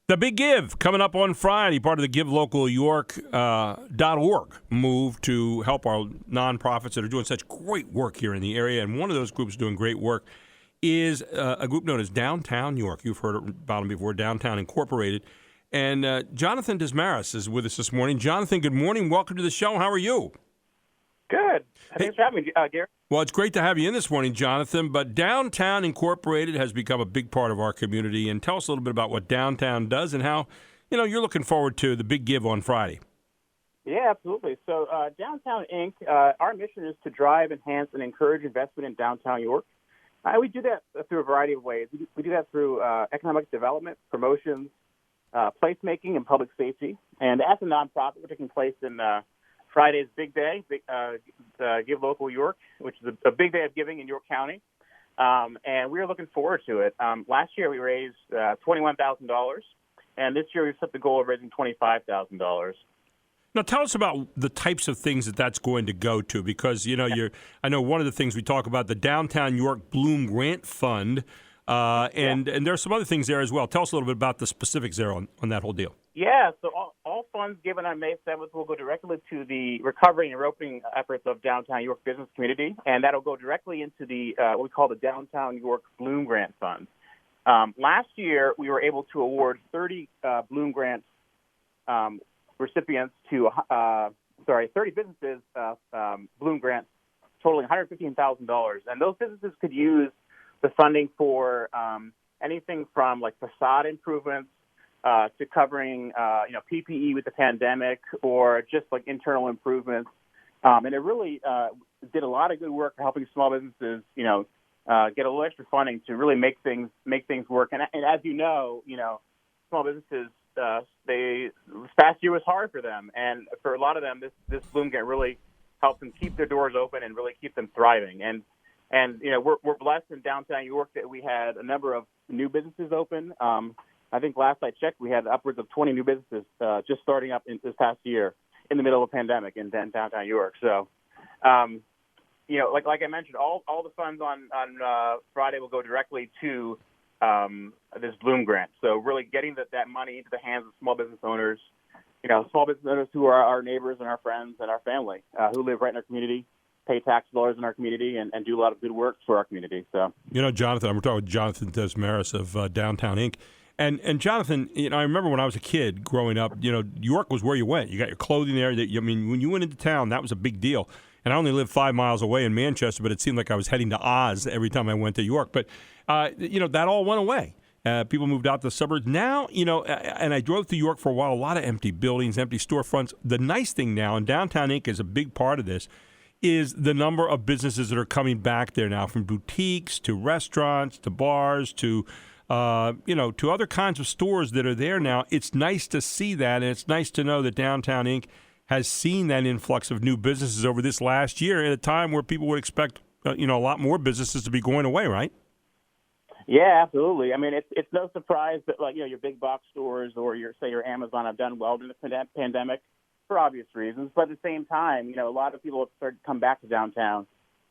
The Big Give coming up on Friday, part of the GiveLocalYork.org move to help our nonprofits that are doing such great work here in the area. And one of those groups doing great work is a group known as Downtown York. You've heard about them before, Downtown Incorporated. And Jonathan Desmarais is with us this morning. Jonathan, good morning. Welcome to the show. How are you? Good. Thanks for having me, Gary. Well, it's great to have you in this morning, Jonathan. But Downtown Incorporated has become a big part of our community. And tell us a little bit about what Downtown does and how, you're looking forward to the Big Give on Friday. Yeah, absolutely. So Downtown Inc., our mission is to drive, enhance, and encourage investment in downtown York. We do that through a variety of ways. We do that through economic development, promotions, placemaking, and public safety. And as a nonprofit, we're taking place in Friday's Big Day, Give Local York, which is a big day of giving in York County. And we're looking forward to it. Last year we raised $21,000, and this year we've set the goal of raising $25,000. Now, tell us about the types of things that's going to go to, because, I know one of the things we talk about, the Downtown York Bloom Grant Fund, and there are some other things there as well. Tell us a little bit about the specifics there on that whole deal. Yeah, so all funds given on May 7th will go directly to the recovery and reopening efforts of downtown York business community, and that'll go directly into the what we call the Downtown York Bloom Grant Fund. Last year, we were able to award 30 Bloom Grant recipients to 30 businesses Bloom Grants totaling $115,000, and those businesses could use the funding for anything from like facade improvements to covering, PPE with the pandemic, or just like internal improvements. And it really did a lot of good work for helping small businesses, get a little extra funding to really make things work. And as you know, small businesses, this past year was hard for them, and for a lot of them, this Bloom Grant really helped them keep their doors open and really keep them thriving. And we're blessed in downtown York that we had a number of new businesses open. I think last I checked, we had upwards of 20 new businesses just starting up in this past year in the middle of a pandemic in downtown York. So, like I mentioned, all the funds on Friday will go directly to this Bloom Grant. So really getting that money into the hands of small business owners, small business owners who are our neighbors and our friends and our family, who live right in our community, pay tax dollars in our community, and do a lot of good work for our community. So, Jonathan, we're talking with Jonathan Desmarais of Downtown Inc. And Jonathan, I remember when I was a kid growing up, York was where you went. You got your clothing there. When you went into town, that was a big deal. And I only lived 5 miles away in Manchester, but it seemed like I was heading to Oz every time I went to York. But, that all went away. People moved out to the suburbs. Now, and I drove through York for a while, a lot of empty buildings, empty storefronts. The nice thing now, and Downtown Inc. is a big part of this, is the number of businesses that are coming back there now, from boutiques to restaurants to bars to to other kinds of stores that are there now. It's nice to see that, and it's nice to know that Downtown Inc. has seen that influx of new businesses over this last year at a time where people would expect, a lot more businesses to be going away, right? Yeah, absolutely. I mean, it's no surprise that, your big box stores or your Amazon have done well during the pandemic for obvious reasons. But at the same time, a lot of people have started to come back to downtown,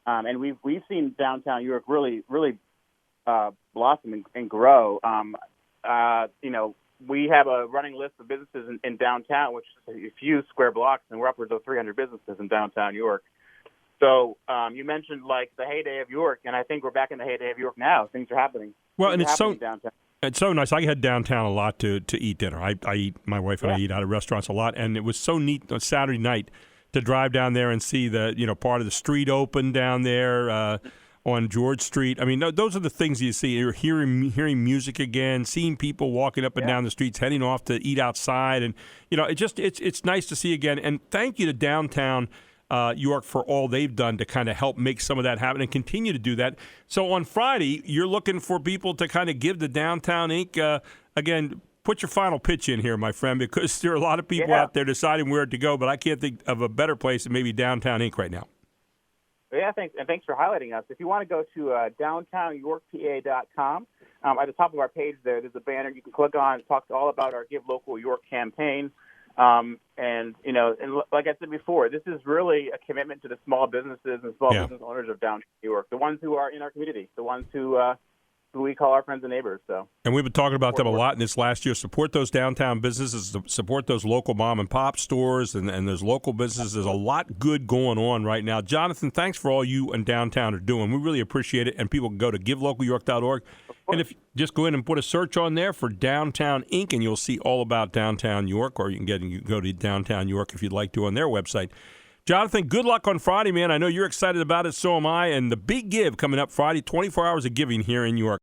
and we've seen downtown York really blossom and grow. We have a running list of businesses in downtown, which is a few square blocks, and we're upwards of 300 businesses in downtown York. So you mentioned the heyday of York, and I think we're back in the heyday of York now. Things are happening. Well, and it's downtown. It's so nice. I head downtown a lot to eat dinner. I eat, my wife and I eat out of restaurants a lot, and it was so neat on Saturday night to drive down there and see the part of the street open down there on George Street. I mean, those are the things you see. You're hearing music again, seeing people walking up and down the streets, heading off to eat outside, and it's nice to see again. And thank you to Downtown York for all they've done to kind of help make some of that happen and continue to do that. So on Friday, you're looking for people to kind of give to Downtown Inc. Again, put your final pitch in here, my friend, because there are a lot of people out there deciding where to go, but I can't think of a better place than maybe Downtown Inc. right now. Yeah, thanks, and thanks for highlighting us. If you want to go to downtownyorkpa.com, at the top of our page there's a banner you can click on. It talks all about our Give Local York campaign. And like I said before, this is really a commitment to the small businesses and small business owners of downtown York, the ones who are in our community, the ones who we call our friends and neighbors. So, and we've been talking about them a lot in this last year. Support those downtown businesses, support those local mom and pop stores, and those local businesses. There's a lot good going on right now. Jonathan, thanks for all you and downtown are doing. We really appreciate it. And people can go to givelocalyork.org. And if just go in and put a search on there for Downtown Inc., and you'll see all about Downtown York, or you can go to Downtown York if you'd like to on their website. Jonathan, good luck on Friday, man. I know you're excited about it, so am I. And the big give coming up Friday, 24 hours of giving here in York.